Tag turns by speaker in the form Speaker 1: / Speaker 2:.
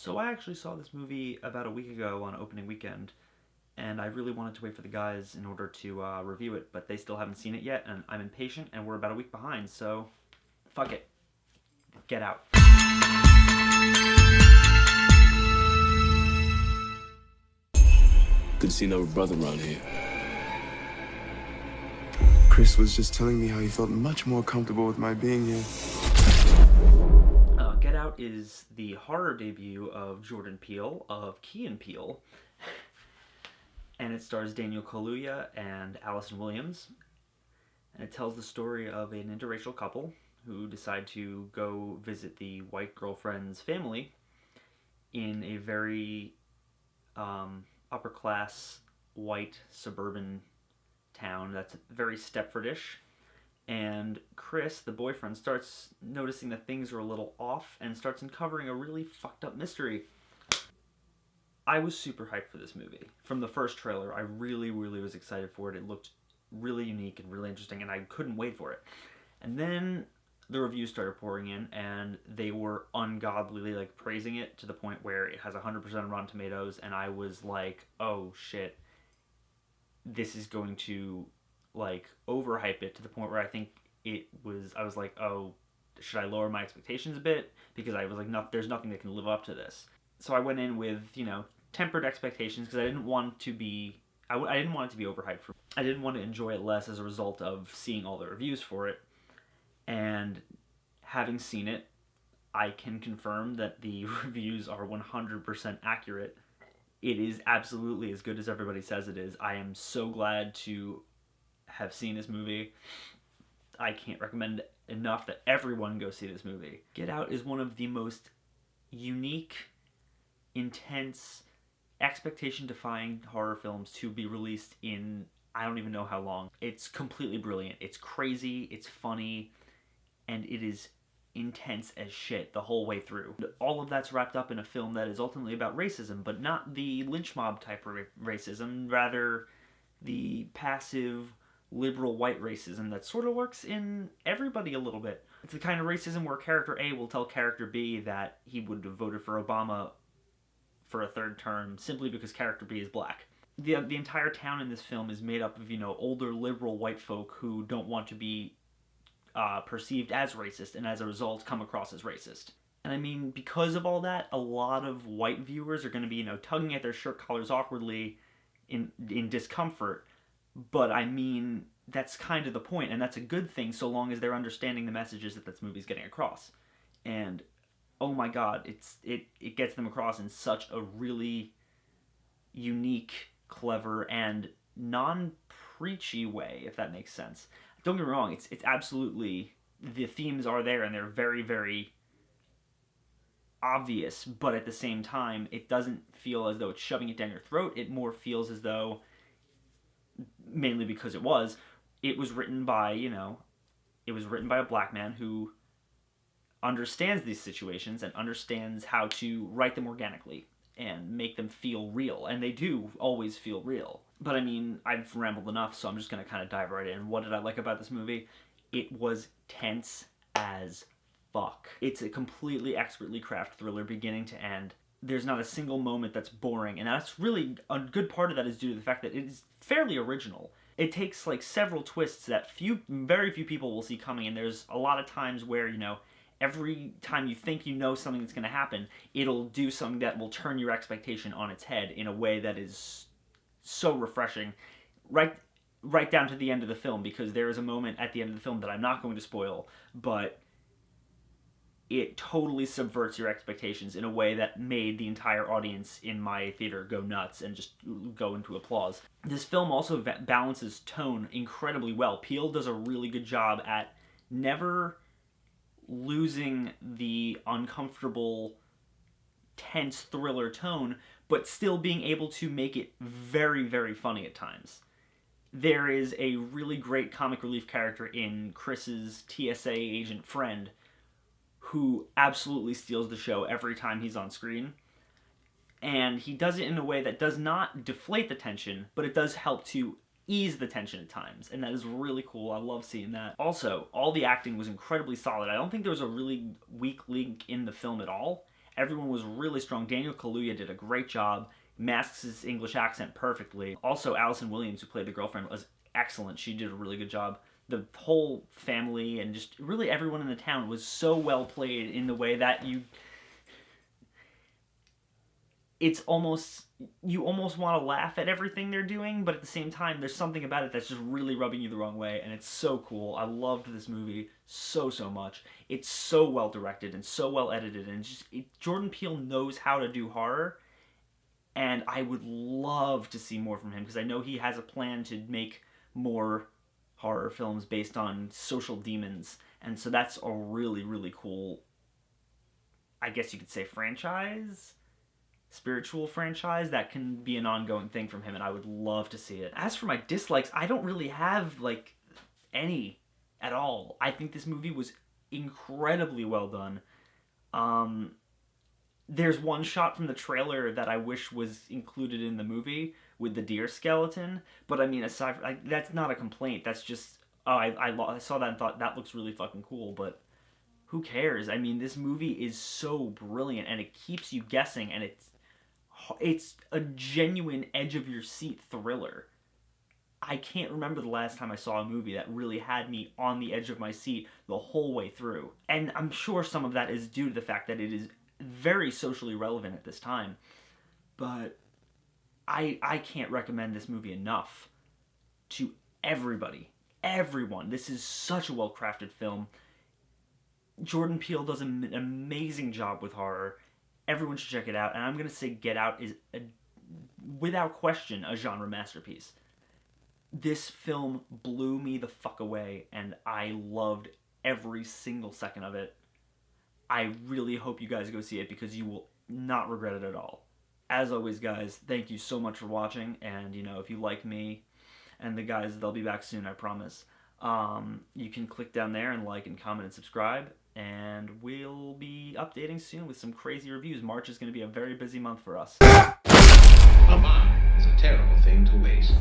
Speaker 1: So I actually saw this movie about a week ago on opening weekend, and I really wanted to wait for the guys in order to review it, but they still haven't seen it yet, and I'm impatient, and we're about a week behind, so fuck it. Get Out.
Speaker 2: Good to see another brother around here.
Speaker 3: Chris was just telling me how he felt much more comfortable with my being here.
Speaker 1: Get Out is the horror debut of Jordan Peele, of Key and Peele, and it stars Daniel Kaluuya and Allison Williams, and it tells the story of an interracial couple who decide to go visit the white girlfriend's family in a very upper class white suburban town that's very Stepfordish. And Chris, the boyfriend, starts noticing that things are a little off and starts uncovering a really fucked up mystery. I was super hyped for this movie. From the first trailer, I really was excited for it. It looked really unique and really interesting, and I couldn't wait for it. And then the reviews started pouring in, and they were ungodly praising it to the point where it has 100% on Rotten Tomatoes, and I was like, oh shit, this is going to overhype it to the point where I was like, oh, should I lower my expectations a bit? Because I was like, no, there's nothing that can live up to this. So I went in with, tempered expectations because I didn't want it to be overhyped. I didn't want to enjoy it less as a result of seeing all the reviews for it. And having seen it, I can confirm that the reviews are 100% accurate. It is absolutely as good as everybody says it is. I am so glad to have seen this movie. I can't recommend enough that everyone go see this movie. Get Out is one of the most unique, intense, expectation-defying horror films to be released in I don't even know how long. It's completely brilliant. It's crazy, it's funny, and it is intense as shit the whole way through. All of that's wrapped up in a film that is ultimately about racism, but not the lynch mob type of racism, rather the passive liberal white racism that sort of works in everybody a little bit. It's the kind of racism where character A will tell character B that he would have voted for Obama for a third term simply because character B is black. The entire town in this film is made up of, older liberal white folk who don't want to be perceived as racist, and as a result come across as racist. And I mean, because of all that, a lot of white viewers are going to be, tugging at their shirt collars awkwardly in discomfort. But I mean, that's kind of the point, and that's a good thing so long as they're understanding the messages that this movie's getting across. And oh my god, it gets them across in such a really unique, clever, and non-preachy way, if that makes sense. Don't get me wrong, it's absolutely, the themes are there and they're very obvious, but at the same time, it doesn't feel as though it's shoving it down your throat. It more feels as though, mainly because it was written by, it was written by a black man who understands these situations and understands how to write them organically and make them feel real. And they do always feel real. But I mean, I've rambled enough, so I'm just going to kind of dive right in. What did I like about this movie? It was tense as fuck. It's a completely expertly crafted thriller beginning to end. There's not a single moment that's boring, and that's really, a good part of that is due to the fact that it is fairly original. It takes several twists that very few people will see coming, and there's a lot of times where, every time you think you know something that's going to happen, it'll do something that will turn your expectation on its head in a way that is so refreshing, right down to the end of the film, because there is a moment at the end of the film that I'm not going to spoil, but it totally subverts your expectations in a way that made the entire audience in my theater go nuts and just go into applause. This film also balances tone incredibly well. Peele does a really good job at never losing the uncomfortable, tense thriller tone, but still being able to make it very funny at times. There is a really great comic relief character in Chris's TSA agent friend who absolutely steals the show every time he's on screen. And he does it in a way that does not deflate the tension, but it does help to ease the tension at times, and that is really cool. I love seeing that. Also, all the acting was incredibly solid. I don't think there was a really weak link in the film at all, Everyone was really strong. Daniel Kaluuya did a great job, masks his English accent perfectly. Also, Allison Williams, who played the girlfriend, was excellent. She did a really good job. The whole family and just really everyone in the town was so well played in the way that you almost want to laugh at everything they're doing, but at the same time there's something about it that's just really rubbing you the wrong way, and it's so cool. I loved this movie so much. It's so well directed and so well edited, and Jordan Peele knows how to do horror, and I would love to see more from him because I know he has a plan to make more horror films based on social demons, and so that's a really cool, I guess you could say, spiritual franchise that can be an ongoing thing from him, and I would love to see it. As for my dislikes, I don't really have like any at all. I think this movie was incredibly well done. There's one shot from the trailer that I wish was included in the movie with the deer skeleton, but I mean, aside from, that's not a complaint. That's just I saw that and thought that looks really fucking cool, but who cares? I mean, this movie is so brilliant and it keeps you guessing, and it's a genuine edge of your seat thriller. I can't remember the last time I saw a movie that really had me on the edge of my seat the whole way through. And I'm sure some of that is due to the fact that it is very socially relevant at this time. But I can't recommend this movie enough to everybody. Everyone. This is such a well-crafted film. Jordan Peele does an amazing job with horror. Everyone should check it out. And I'm going to say Get Out is, without question, a genre masterpiece. This film blew me the fuck away, and I loved every single second of it. I really hope you guys go see it because you will not regret it at all. As always, guys, thank you so much for watching. And, if you like me and the guys, they'll be back soon, I promise. You can click down there and like and comment and subscribe. And we'll be updating soon with some crazy reviews. March is going to be a very busy month for us.
Speaker 2: A mind is a terrible thing to waste.